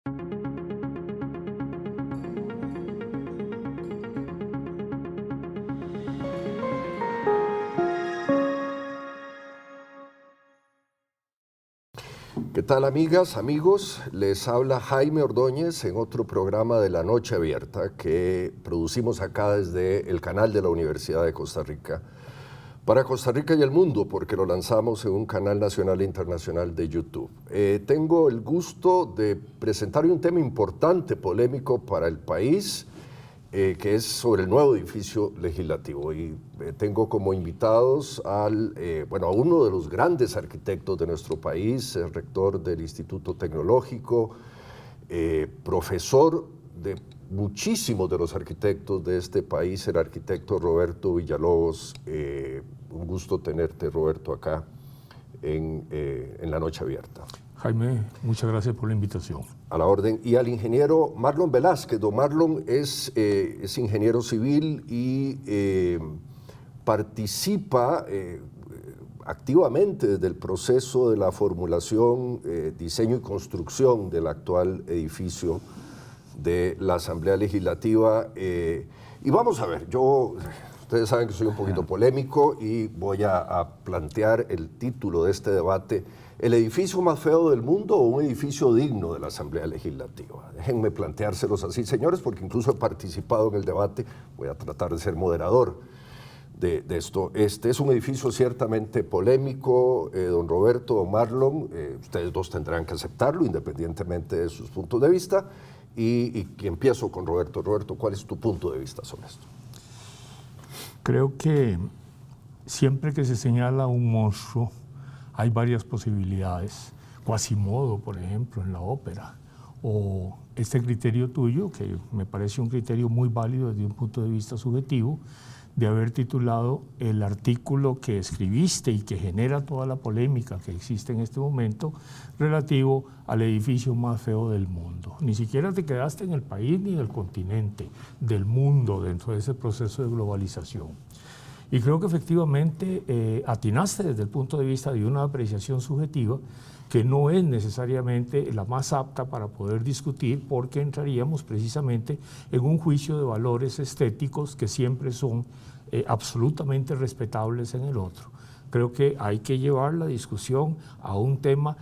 ¿Qué tal, amigas, amigos? Les habla Jaime Ordóñez en otro programa de La Noche Abierta que producimos acá desde el canal de la Universidad de Costa Rica para Costa Rica y el mundo, porque lo lanzamos en un canal nacional e internacional de YouTube. Tengo el gusto de presentar un tema importante, polémico para el país, que es sobre el nuevo edificio legislativo. Y tengo como invitados a uno de los grandes arquitectos de nuestro país, el rector del Instituto Tecnológico, profesor de muchísimos de los arquitectos de este país, el arquitecto Roberto Villalobos. Un gusto tenerte, Roberto, acá en La Noche Abierta. Jaime, muchas gracias por la invitación. A la orden. Y al ingeniero Marlon Velázquez. Don Marlon es ingeniero civil y participa activamente desde el proceso de la formulación, diseño y construcción del actual edificio de la Asamblea Legislativa. Y vamos a ver, ustedes saben que soy un poquito polémico y voy a plantear el título de este debate: ¿el edificio más feo del mundo o un edificio digno de la Asamblea Legislativa? Déjenme planteárselos así, señores, porque incluso he participado en el debate. Voy a tratar de ser moderador de esto. Este es un edificio ciertamente polémico, don Roberto, don Marlon. Ustedes dos tendrán que aceptarlo, independientemente de sus puntos de vista. Y empiezo con Roberto. Roberto, ¿cuál es tu punto de vista sobre esto? Creo que siempre que se señala un monstruo, hay varias posibilidades. Quasimodo, por ejemplo, en la ópera. O este criterio tuyo, que me parece un criterio muy válido desde un punto de vista subjetivo, de haber titulado el artículo que escribiste y que genera toda la polémica que existe en este momento relativo al edificio más feo del mundo. Ni siquiera te quedaste en el país ni en el continente, del mundo, dentro de ese proceso de globalización. Y creo que efectivamente atinaste desde el punto de vista de una apreciación subjetiva que no es necesariamente la más apta para poder discutir, porque entraríamos precisamente en un juicio de valores estéticos que siempre son absolutamente respetables en el otro. Creo que hay que llevar la discusión a un tema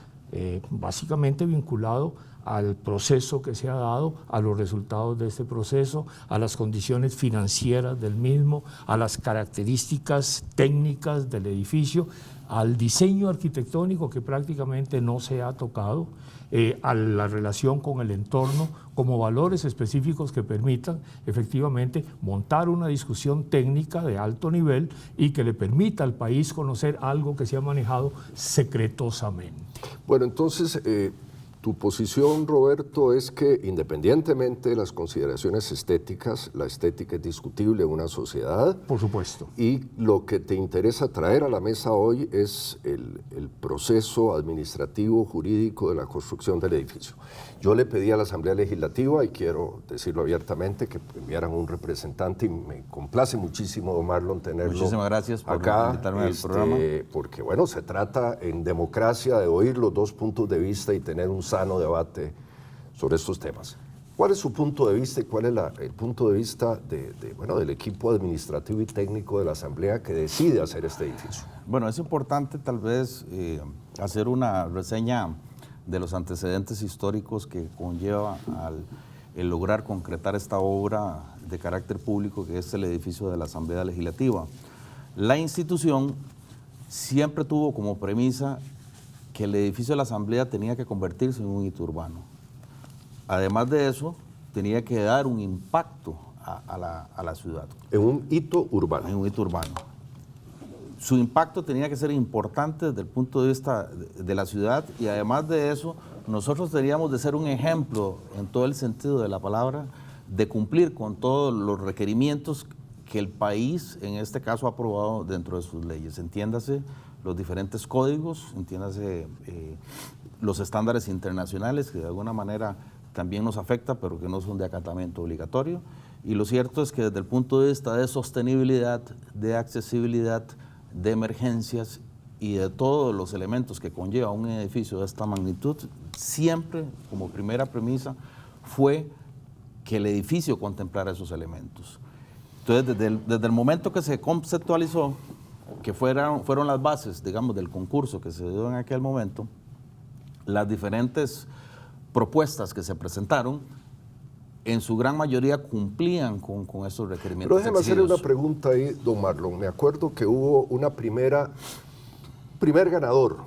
básicamente vinculado al proceso que se ha dado, a los resultados de este proceso, a las condiciones financieras del mismo, a las características técnicas del edificio, al diseño arquitectónico que prácticamente no se ha tocado, a la relación con el entorno, como valores específicos que permitan efectivamente montar una discusión técnica de alto nivel y que le permita al país conocer algo que se ha manejado secretosamente. Bueno, entonces, tu posición, Roberto, es que independientemente de las consideraciones estéticas, la estética es discutible en una sociedad. Por supuesto. Y lo que te interesa traer a la mesa hoy es el proceso administrativo, jurídico de la construcción del edificio. Yo le pedí a la Asamblea Legislativa, y quiero decirlo abiertamente, que enviaran un representante, y me complace muchísimo, don Marlon, tenerlo. Muchísimas gracias por acá, invitarme al programa. Porque, bueno, se trata en democracia de oír los dos puntos de vista y tener un sano debate sobre estos temas. ¿Cuál es su punto de vista y cuál es el punto de vista del equipo administrativo y técnico de la Asamblea que decide hacer este edificio? Bueno, es importante tal vez hacer una reseña de los antecedentes históricos que conlleva el lograr concretar esta obra de carácter público que es el edificio de la Asamblea Legislativa. La institución siempre tuvo como premisa que el edificio de la Asamblea tenía que convertirse en un hito urbano. Además de eso, tenía que dar un impacto a la ciudad. En un hito urbano. En un hito urbano. Su impacto tenía que ser importante desde el punto de vista de la ciudad, y además de eso, nosotros teníamos de ser un ejemplo en todo el sentido de la palabra, de cumplir con todos los requerimientos que el país, en este caso, ha aprobado dentro de sus leyes. Entiéndase los diferentes códigos, entiéndase los estándares internacionales que de alguna manera también nos afecta, pero que no son de acatamiento obligatorio. Y lo cierto es que desde el punto de vista de sostenibilidad, de accesibilidad, de emergencias y de todos los elementos que conlleva un edificio de esta magnitud, siempre como primera premisa fue que el edificio contemplara esos elementos. Entonces, desde el momento que se conceptualizó, que fueron las bases, digamos, del concurso que se dio en aquel momento, las diferentes propuestas que se presentaron, en su gran mayoría cumplían con esos requerimientos. Pero déjeme hacerle una pregunta ahí, don Marlon. Me acuerdo que hubo una primer ganador,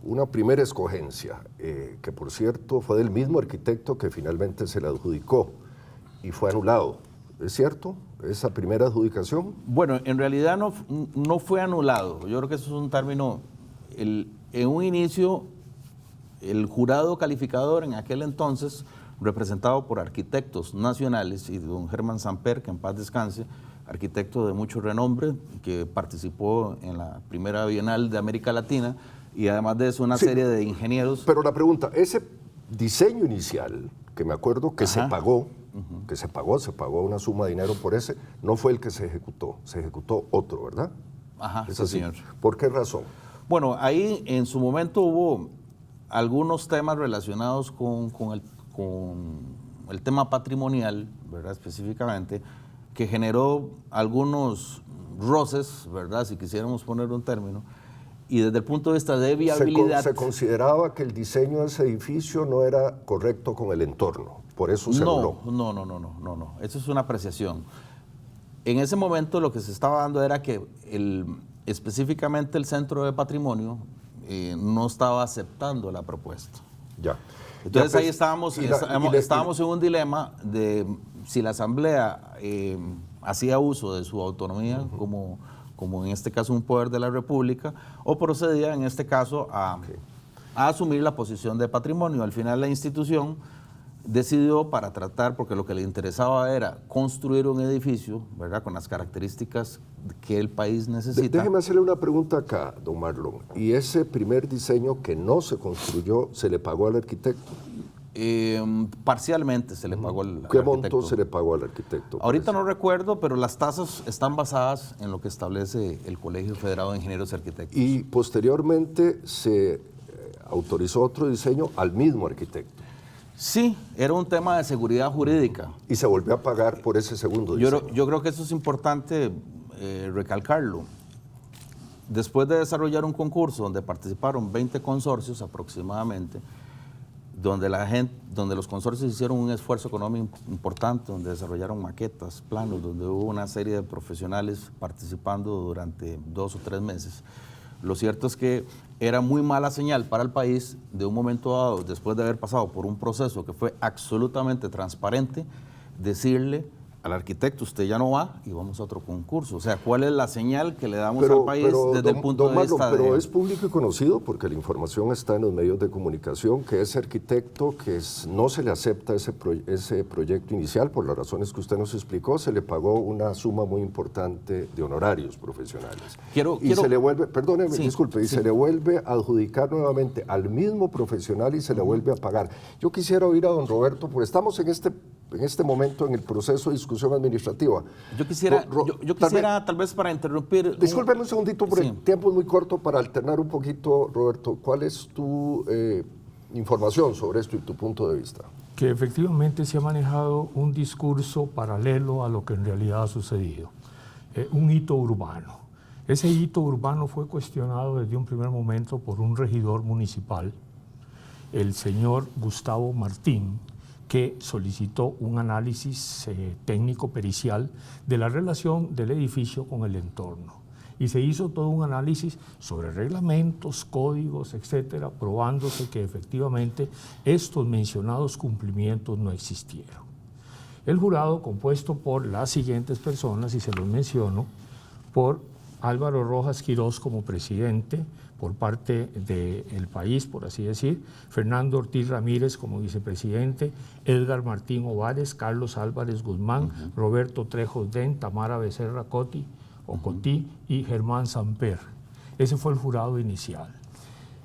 una primera escogencia, que por cierto fue del mismo arquitecto que finalmente se le adjudicó y fue anulado. ¿Es cierto esa primera adjudicación? Bueno, en realidad no fue anulado. Yo creo que eso es un término. En un inicio, el jurado calificador en aquel entonces, representado por arquitectos nacionales, y don Germán Samper, que en paz descanse, arquitecto de mucho renombre, que participó en la primera Bienal de América Latina, y además de eso una serie de ingenieros. Pero la pregunta, ese diseño inicial, que me acuerdo que se pagó una suma de dinero por ese, no fue el que se ejecutó otro, ¿verdad? Ajá, ¿Es sí, así? señor. ¿Por qué razón? Bueno, ahí en su momento hubo algunos temas relacionados con el tema patrimonial, ¿verdad? Específicamente, que generó algunos roces, ¿verdad? Si quisiéramos poner un término, y desde el punto de vista de viabilidad. Se consideraba que el diseño de ese edificio no era correcto con el entorno, por eso se anuló. No, eso es una apreciación. En ese momento lo que se estaba dando era que específicamente el Centro de Patrimonio no estaba aceptando la propuesta. Ya. Entonces ya, ahí estábamos en un dilema de si la Asamblea hacía uso de su autonomía como en este caso un poder de la República, o procedía en este caso a asumir la posición de patrimonio. Al final la institución decidió, para tratar, porque lo que le interesaba era construir un edificio, ¿verdad?, con las características que el país necesita. Déjeme hacerle una pregunta acá, don Marlon. ¿Y ese primer diseño que no se construyó, se le pagó al arquitecto? Parcialmente se le pagó al ¿Qué arquitecto. monto se le pagó al arquitecto? Ahorita no recuerdo, pero las tasas están basadas en lo que establece el Colegio Federado de Ingenieros y Arquitectos. Y posteriormente se autorizó otro diseño al mismo arquitecto. Sí, era un tema de seguridad jurídica. Y se volvió a pagar por ese segundo diseño. Yo creo que eso es importante recalcarlo. Después de desarrollar un concurso donde participaron 20 consorcios aproximadamente, donde los consorcios hicieron un esfuerzo económico importante, donde desarrollaron maquetas, planos, donde hubo una serie de profesionales participando durante 2 o 3 meses. Lo cierto es que era muy mala señal para el país de un momento dado, después de haber pasado por un proceso que fue absolutamente transparente, decirle al arquitecto, usted ya no va y vamos a otro concurso. O sea, ¿cuál es la señal que le damos al país desde el punto de vista Pero es público y conocido, porque la información está en los medios de comunicación, que ese arquitecto que no se le acepta ese proyecto inicial, por las razones que usted nos explicó, se le pagó una suma muy importante de honorarios profesionales. Se le vuelve, perdóneme, disculpe, y se le vuelve a adjudicar nuevamente al mismo profesional y se le vuelve a pagar. Yo quisiera oír a don Roberto, porque estamos en este momento en el proceso de discusión administrativa. Yo quisiera tal vez para interrumpir... Discúlpeme un segundito, porque el tiempo es muy corto para alternar un poquito, Roberto. ¿Cuál es tu información sobre esto y tu punto de vista? Que efectivamente se ha manejado un discurso paralelo a lo que en realidad ha sucedido. Un hito urbano. Ese hito urbano fue cuestionado desde un primer momento por un regidor municipal, el señor Gustavo Martín, que solicitó un análisis técnico pericial de la relación del edificio con el entorno. Y se hizo todo un análisis sobre reglamentos, códigos, etcétera, probándose que efectivamente estos mencionados cumplimientos no existieron. El jurado, compuesto por las siguientes personas, y se los menciono, por Álvaro Rojas Quirós como presidente, por parte del país, por así decir, Fernando Ortiz Ramírez como vicepresidente, Edgar Martín Ovares, Carlos Álvarez Guzmán, Roberto Trejos Den, Tamara Becerra Cotí y Germán Samper. Ese fue el jurado inicial.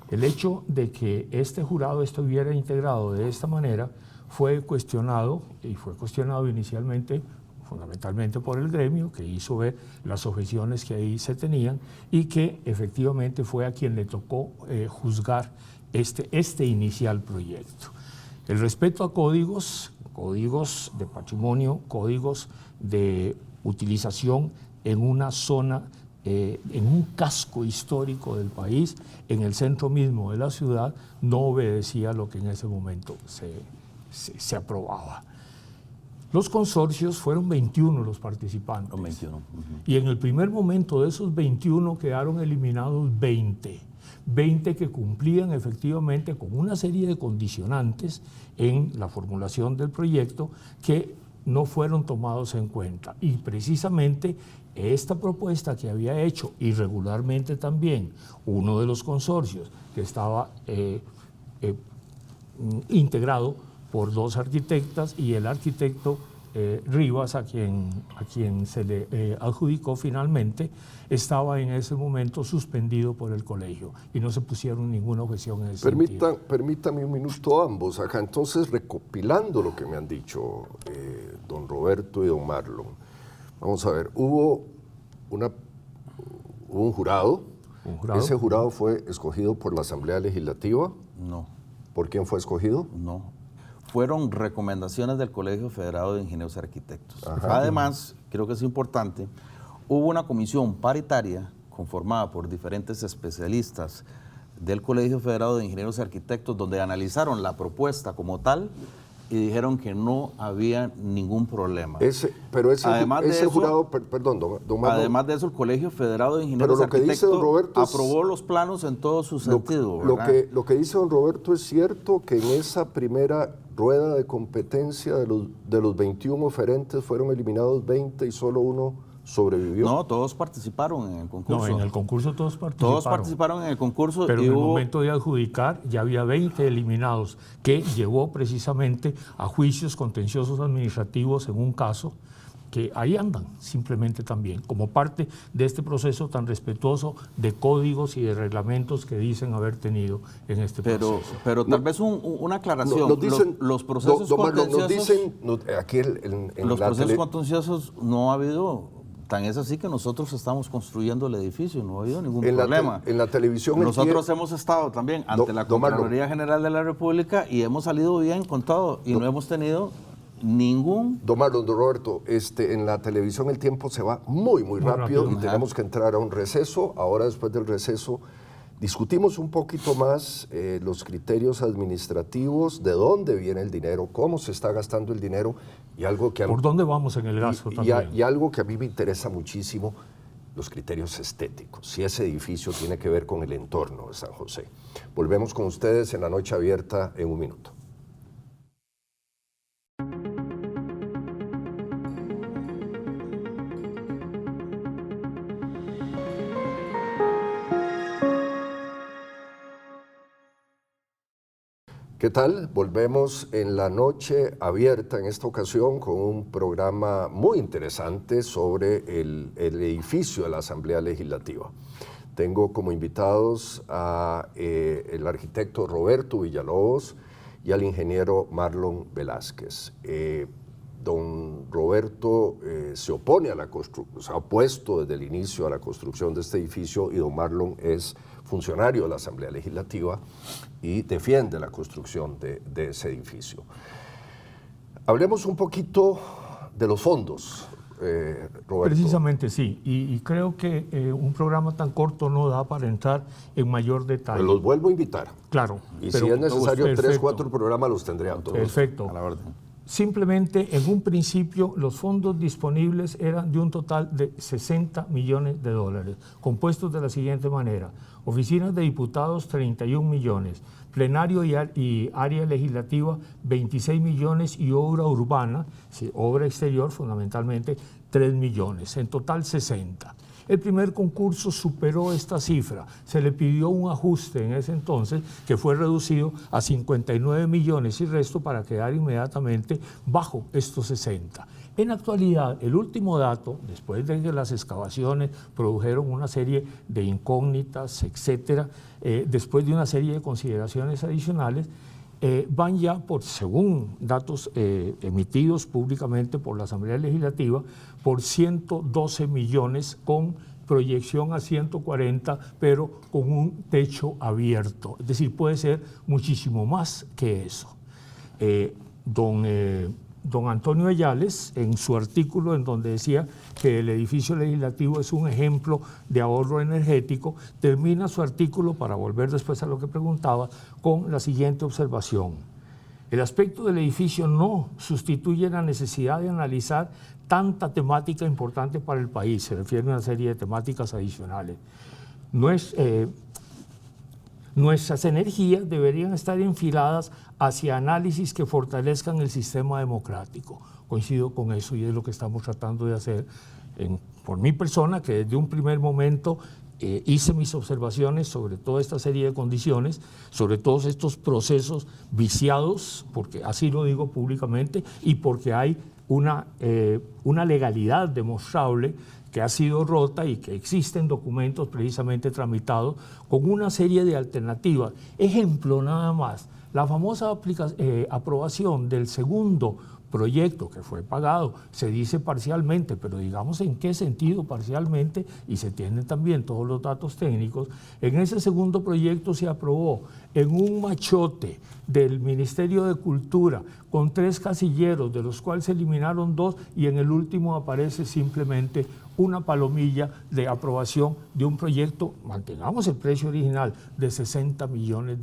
El hecho de que este jurado estuviera integrado de esta manera fue cuestionado, y fue cuestionado inicialmente fundamentalmente por el gremio, que hizo ver las objeciones que ahí se tenían y que efectivamente fue a quien le tocó juzgar este inicial proyecto. El respeto a códigos de patrimonio, códigos de utilización en una zona, en un casco histórico del país, en el centro mismo de la ciudad, no obedecía a lo que en ese momento se aprobaba. Los consorcios fueron 21 los participantes. 21. Y en el primer momento de esos 21 quedaron eliminados 20 que cumplían efectivamente con una serie de condicionantes en la formulación del proyecto que no fueron tomados en cuenta. Y precisamente esta propuesta que había hecho irregularmente también uno de los consorcios, que estaba integrado por 2 arquitectas, y el arquitecto Rivas, a quien se le adjudicó finalmente, estaba en ese momento suspendido por el colegio y no se pusieron ninguna objeción en ese sentido. Permítame un minuto ambos acá. Entonces, recopilando lo que me han dicho don Roberto y don Marlon, vamos a ver, hubo un jurado. ¿Ese jurado fue escogido por la Asamblea Legislativa? No. ¿Por quién fue escogido? No. Fueron recomendaciones del Colegio Federado de Ingenieros y Arquitectos. Ajá. Además, creo que es importante, hubo una comisión paritaria conformada por diferentes especialistas del Colegio Federado de Ingenieros y Arquitectos, donde analizaron la propuesta como tal y dijeron que no había ningún problema. Pero ese jurado, perdón, don Marlon. Además de eso, el Colegio Federado de Ingenieros y Arquitectos aprobó los planos en todo su sentido. Lo que dice don Roberto es cierto, que en esa primera rueda de competencia de los 21 oferentes fueron eliminados 20 y solo uno sobrevivió. No, todos participaron en el concurso. No, en el concurso todos participaron. Todos participaron en el concurso. Pero en el momento de adjudicar ya había 20 eliminados, que llevó precisamente a juicios contenciosos administrativos en un caso que ahí andan simplemente también, como parte de este proceso tan respetuoso de códigos y de reglamentos que dicen haber tenido en este proceso. Pero tal vez una aclaración. Los procesos contenciosos no ha habido. Tan es así que nosotros estamos construyendo el edificio, no ha habido ningún problema. En la televisión... Nosotros hemos estado también ante la Contraloría General de la República y hemos salido bien con todo y no hemos tenido ningún... Don Marlon, don Roberto, en la televisión el tiempo se va muy rápido y tenemos que entrar a un receso. Ahora, después del receso, discutimos un poquito más los criterios administrativos, de dónde viene el dinero, cómo se está gastando el dinero y algo que... ¿Por dónde vamos en el gasto también? Y algo que a mí me interesa muchísimo, los criterios estéticos, si ese edificio tiene que ver con el entorno de San José. Volvemos con ustedes en La Noche Abierta en un minuto. ¿Qué tal? Volvemos en La Noche Abierta, en esta ocasión con un programa muy interesante sobre el edificio de la Asamblea Legislativa. Tengo como invitados al arquitecto Roberto Villalobos y al ingeniero Marlon Velázquez. Don Roberto se opone a la construcción, se ha opuesto desde el inicio a la construcción de este edificio, y don Marlon es funcionario de la Asamblea Legislativa y defiende la construcción de ese edificio. Hablemos un poquito de los fondos, Roberto. Precisamente sí, y creo que un programa tan corto no da para entrar en mayor detalle. Los vuelvo a invitar. Claro. Y si es necesario 3 o 4 programas los tendré a todos. Perfecto. A la orden. Simplemente, en un principio, los fondos disponibles eran de un total de $60 millones, compuestos de la siguiente manera: oficinas de diputados, 31 millones, plenario y área legislativa, 26 millones, y obra urbana, obra exterior fundamentalmente, 3 millones, en total 60. El primer concurso superó esta cifra, se le pidió un ajuste en ese entonces que fue reducido a 59 millones y resto para quedar inmediatamente bajo estos 60. En la actualidad, el último dato, después de que las excavaciones produjeron una serie de incógnitas, etcétera, después de una serie de consideraciones adicionales, van ya según datos emitidos públicamente por la Asamblea Legislativa, por 112 millones con proyección a 140, pero con un techo abierto. Es decir, puede ser muchísimo más que eso. Don Antonio Ayales, en su artículo en donde decía que el edificio legislativo es un ejemplo de ahorro energético, termina su artículo, para volver después a lo que preguntaba, con la siguiente observación. El aspecto del edificio no sustituye la necesidad de analizar tanta temática importante para el país, se refiere a una serie de temáticas adicionales. Nuestras energías deberían estar enfiladas hacia análisis que fortalezcan el sistema democrático. Coincido con eso y es lo que estamos tratando de hacer por mi persona, que desde un primer momento hice mis observaciones sobre toda esta serie de condiciones, sobre todos estos procesos viciados, porque así lo digo públicamente, y porque hay una legalidad demostrable que ha sido rota y que existen documentos precisamente tramitados con una serie de alternativas. Ejemplo nada más, la famosa aprobación del segundo proyecto que fue pagado, se dice parcialmente, pero digamos en qué sentido parcialmente, y se tienen también todos los datos técnicos. En ese segundo proyecto se aprobó en un machote del Ministerio de Cultura con 3 casilleros, de los cuales se eliminaron 2, y en el último aparece simplemente una palomilla de aprobación de un proyecto, mantengamos el precio original, de $60 millones.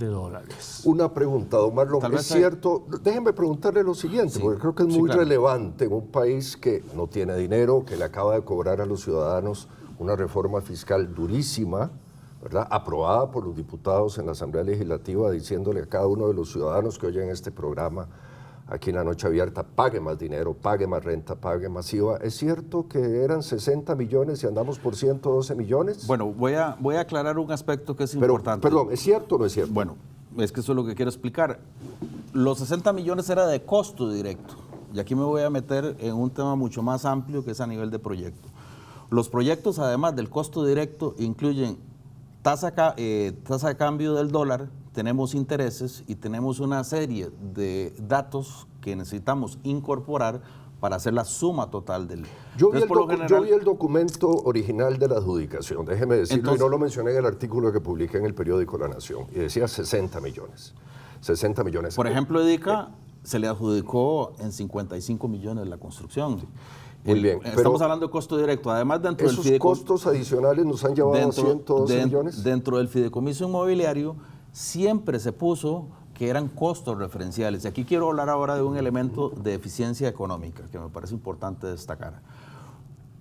Una pregunta, don Marlon, ¿es cierto? Déjenme preguntarle lo siguiente, sí, porque creo que es muy relevante en un país que no tiene dinero, que le acaba de cobrar a los ciudadanos una reforma fiscal durísima, ¿verdad?, aprobada por los diputados en la Asamblea Legislativa, diciéndole a cada uno de los ciudadanos que oyen este programa aquí en La Noche Abierta: pague más dinero, pague más renta, pague más IVA. ¿Es cierto que eran 60 millones y andamos por 112 millones? Bueno, voy a aclarar un aspecto que es importante. Perdón, ¿es cierto o no es cierto? Bueno, es que eso es lo que quiero explicar. Los 60 millones era de costo directo, y aquí me voy a meter en un tema mucho más amplio que es a nivel de proyecto. Los proyectos, además del costo directo, incluyen tasa de cambio del dólar, tenemos intereses y tenemos una serie de datos que necesitamos incorporar para hacer la suma total del... Yo vi el documento original de la adjudicación, déjeme decirlo, entonces, y no lo mencioné en el artículo que publiqué en el periódico La Nación, y decía 60 millones. 60 millones. Por ejemplo, EDICA se le adjudicó en 55 millones la construcción. Sí. Muy bien. Estamos hablando de costo directo. Además, dentro ¿esos del costos adicionales nos han llevado a 112 millones? Dentro del fideicomiso inmobiliario siempre se puso que eran costos referenciales. Y aquí quiero hablar ahora de un elemento de eficiencia económica que me parece importante destacar.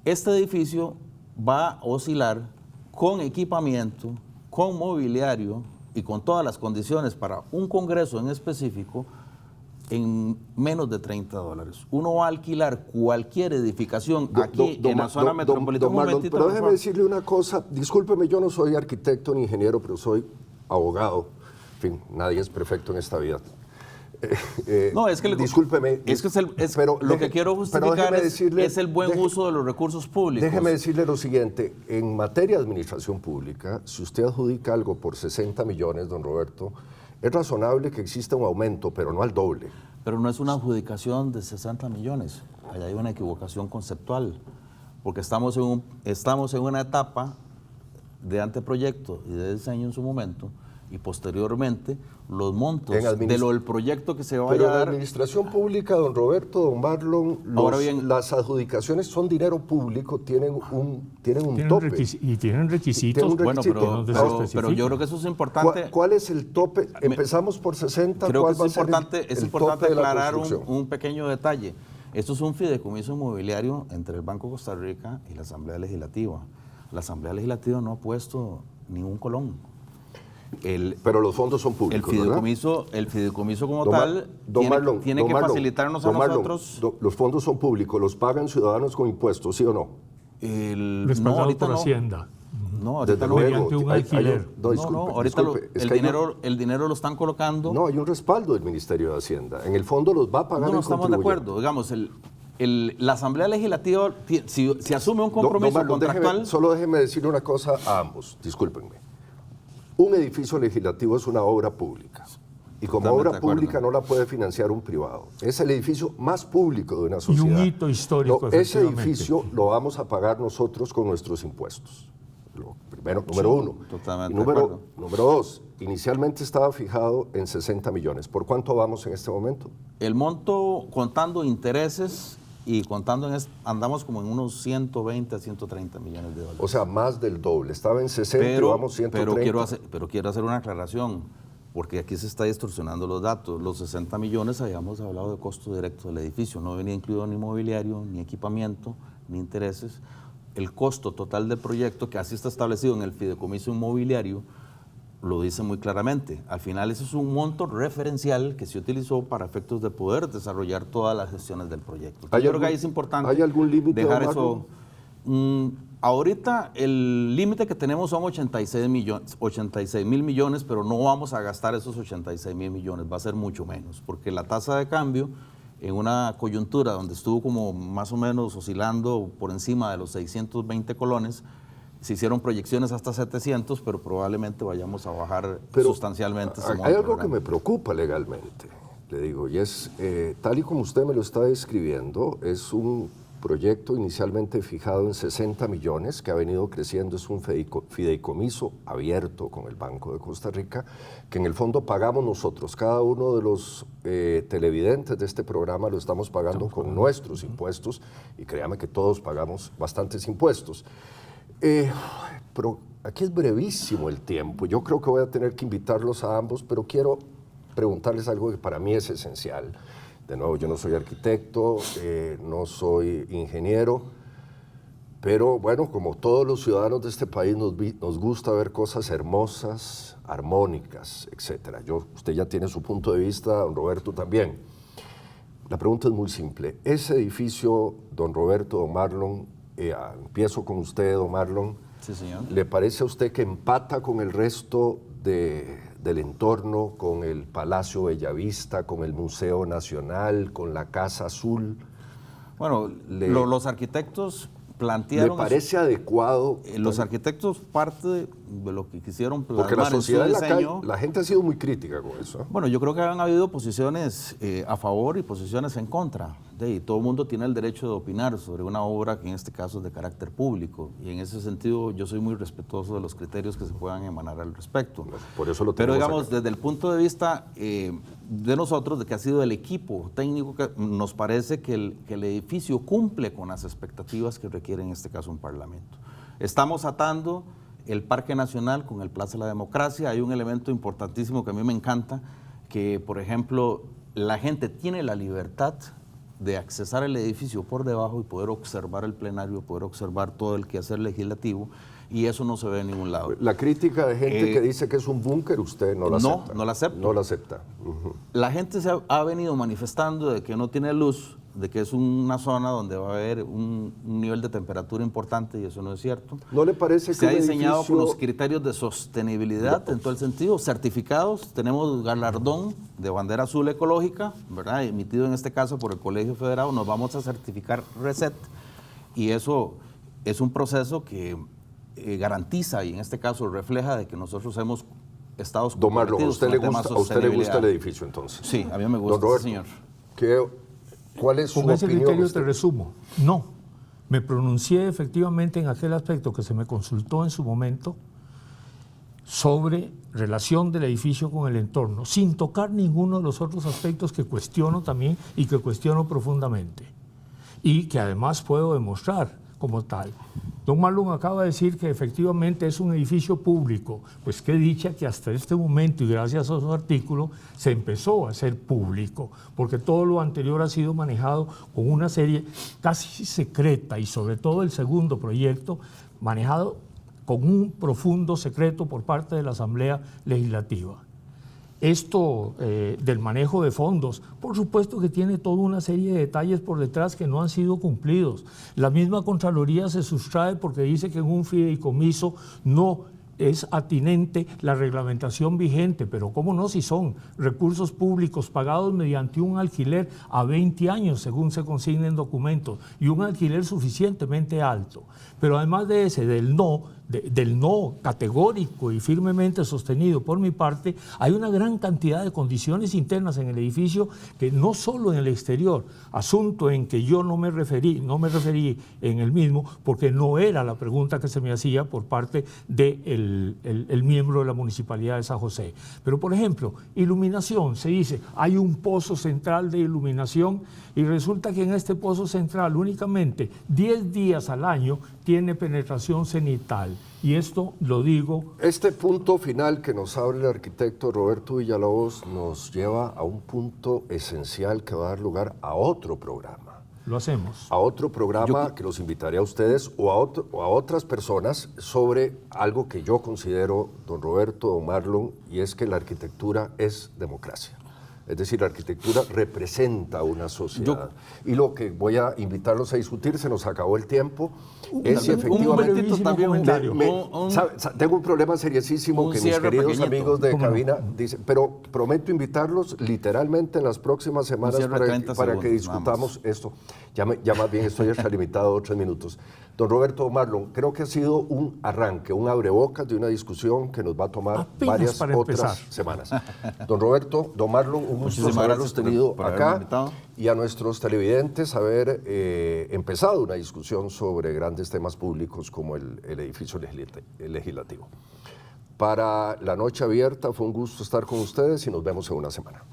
Este edificio va a oscilar con equipamiento, con mobiliario y con todas las condiciones para un congreso en específico en menos de $30. Uno va a alquilar cualquier edificación aquí en la zona metropolitana. Pero déjeme decirle una cosa, discúlpeme, yo no soy arquitecto ni ingeniero, pero soy abogado. En fin, nadie es perfecto en esta vida. No, es que discúlpeme. Lo que quiero justificar es el buen uso de los recursos públicos. Déjeme decirle lo siguiente, en materia de administración pública, si usted adjudica algo por 60 millones, don Roberto, es razonable que exista un aumento, pero no al doble. Pero no es una adjudicación de 60 millones. Allá hay una equivocación conceptual, porque estamos en una etapa de anteproyecto y de diseño en su momento, y posteriormente los montos del proyecto que se vaya a dar. Pero en la administración pública, don Roberto, don Marlon, las adjudicaciones son dinero público, tienen un tope. Y tienen requisitos. Bueno, pero yo creo que eso es importante. ¿Cuál es el tope? Empezamos por 60. Creo que es importante aclarar un pequeño detalle. Esto es un fideicomiso inmobiliario entre el Banco de Costa Rica y la Asamblea Legislativa. La Asamblea Legislativa no ha puesto ningún colón. Pero los fondos son públicos, el fideicomiso como tal tiene que facilitarnos a nosotros. Los fondos son públicos, los pagan ciudadanos con impuestos, ¿sí o no? Respaldado por Hacienda. No, ahorita no. Mediante un alquiler. Ahorita el dinero lo están colocando. No, hay un respaldo del Ministerio de Hacienda. En el fondo los va a pagar el contribuyente. No estamos de acuerdo. Digamos, la Asamblea Legislativa, si asume un compromiso contractual... Solo déjeme decirle una cosa a ambos, discúlpenme. Un edificio legislativo es una obra pública. Y como Totalmente obra pública no la puede financiar un privado. Es el edificio más público de una Y sociedad. un hito histórico, Ese efectivamente. edificio lo vamos a pagar nosotros con nuestros impuestos. Primero, número uno. Totalmente Y de acuerdo. número dos, inicialmente estaba fijado en 60 millones. ¿Por cuánto vamos en este momento? El monto, contando intereses y contando andamos como en unos 120 a 130 millones de dólares. O sea, más del doble. Estaba en 60 y vamos 130. Pero quiero hacer una aclaración, porque aquí se está distorsionando los datos. Los 60 millones habíamos hablado de costo directo del edificio, no venía incluido ni mobiliario, ni equipamiento, ni intereses. El costo total del proyecto, que así está establecido en el fideicomiso inmobiliario, lo dice muy claramente. Al final ese es un monto referencial que se utilizó para efectos de poder desarrollar todas las gestiones del proyecto. Yo creo que ahí es importante ¿Hay algún límite, dejar don eso. Ahorita el límite que tenemos son 86 mil millones, pero no vamos a gastar esos 86 mil millones, va a ser mucho menos, porque la tasa de cambio en una coyuntura donde estuvo como más o menos oscilando por encima de los 620 colones, se hicieron proyecciones hasta 700, pero probablemente vayamos a bajar sustancialmente. Hay algo que me preocupa legalmente, le digo, y es, tal y como usted me lo está describiendo, es un proyecto inicialmente fijado en 60 millones, que ha venido creciendo, es un fideicomiso abierto con el Banco de Costa Rica, que en el fondo pagamos nosotros. Cada uno de los televidentes de este programa lo estamos pagando con nuestros impuestos, y créame que todos pagamos bastantes impuestos. Pero aquí es brevísimo el tiempo. Yo creo que voy a tener que invitarlos a ambos, pero quiero preguntarles algo que para mí es esencial. De nuevo, yo no soy arquitecto, no soy ingeniero, pero bueno, como todos los ciudadanos de este país nos gusta ver cosas hermosas, armónicas, etc. Usted ya tiene su punto de vista, don Roberto también. La pregunta es muy simple. Ese edificio, don Roberto, don Marlon, empiezo con usted, don Marlon. Sí, señor. ¿Le parece a usted que empata con el resto del entorno, con el Palacio Bellavista, con el Museo Nacional, con la Casa Azul? Bueno, los arquitectos plantearon... ¿Le parece adecuado? Los arquitectos, parte de lo que quisieron plasmar Porque la sociedad en su diseño... la gente ha sido muy crítica con eso. Bueno, yo creo que han habido posiciones a favor y posiciones en contra. Y todo el mundo tiene el derecho de opinar sobre una obra que en este caso es de carácter público. Y en ese sentido yo soy muy respetuoso de los criterios que se puedan emanar al respecto. Por eso lo Pero tenemos digamos, acá. desde el punto de vista de nosotros, de que ha sido el equipo técnico, que nos parece que el edificio cumple con las expectativas que requiere en este caso un parlamento. Estamos atando el Parque Nacional con el Plaza de la Democracia. Hay un elemento importantísimo que a mí me encanta, que por ejemplo la gente tiene la libertad de accesar el edificio por debajo y poder observar el plenario, poder observar todo el quehacer legislativo, y eso no se ve en ningún lado. La crítica de gente que dice que es un búnker, usted no la acepta. No la acepta. No la acepta. La gente se ha venido manifestando de que no tiene luz, de que es una zona donde va a haber un nivel de temperatura importante, y eso no es cierto. ¿No le parece que se ha un diseñado edificio... con los criterios de sostenibilidad en todo el sentido, certificados? Tenemos galardón de bandera azul ecológica, ¿verdad?, emitido en este caso por el Colegio Federado. Nos vamos a certificar RESET, y eso es un proceso que garantiza, y en este caso refleja, de que nosotros hemos estado Don Marlon, ¿a usted le sostenibilidad. gusta el edificio entonces? Sí, a mí me gusta, Don Roberto, señor. ¿Cuál es su Con ese opinión? criterio te resumo. No, me pronuncié efectivamente en aquel aspecto que se me consultó en su momento sobre relación del edificio con el entorno, sin tocar ninguno de los otros aspectos que cuestiono también y que cuestiono profundamente, y que además puedo demostrar como tal. Don Marlon acaba de decir que efectivamente es un edificio público. Pues qué dicha que hasta este momento, y gracias a su artículo, se empezó a hacer público, porque todo lo anterior ha sido manejado con una serie casi secreta, y sobre todo el segundo proyecto manejado con un profundo secreto por parte de la Asamblea Legislativa. Esto del manejo de fondos, por supuesto que tiene toda una serie de detalles por detrás que no han sido cumplidos. La misma Contraloría se sustrae porque dice que en un fideicomiso no es atinente la reglamentación vigente, pero cómo no, si son recursos públicos pagados mediante un alquiler a 20 años, según se consigna en documentos, y un alquiler suficientemente alto. Pero además de ese, del no, del no categórico y firmemente sostenido por mi parte, hay una gran cantidad de condiciones internas en el edificio que no solo en el exterior, asunto en que yo no me referí en el mismo, porque no era la pregunta que se me hacía por parte del el miembro de la Municipalidad de San José. Pero, por ejemplo, iluminación, se dice, hay un pozo central de iluminación y resulta que en este pozo central únicamente 10 días al año tiene penetración cenital. Y esto lo digo... Este punto final que nos habla el arquitecto Roberto Villalobos nos lleva a un punto esencial que va a dar lugar a otro programa. Lo hacemos. A otro programa que los invitaré a ustedes o a otras personas sobre algo que yo considero, don Roberto, don Marlon, y es que la arquitectura es democracia. Es decir, la arquitectura representa una sociedad. Y lo que voy a invitarlos a discutir, se nos acabó el tiempo, es si efectivamente... Tengo un problema seriosísimo que mis queridos amigos de cabina dicen, pero prometo invitarlos literalmente en las próximas semanas para que discutamos esto. Ya más bien estoy extralimitado 3 minutos. Don Roberto Marlon, creo que ha sido un arranque, un abrebocas de una discusión que nos va a tomar varias otras semanas. Don Roberto, don Marlon, un gusto haberlos tenido acá y a nuestros televidentes haber empezado una discusión sobre grandes temas públicos como el edificio legislativo. Para La Noche Abierta fue un gusto estar con ustedes y nos vemos en una semana.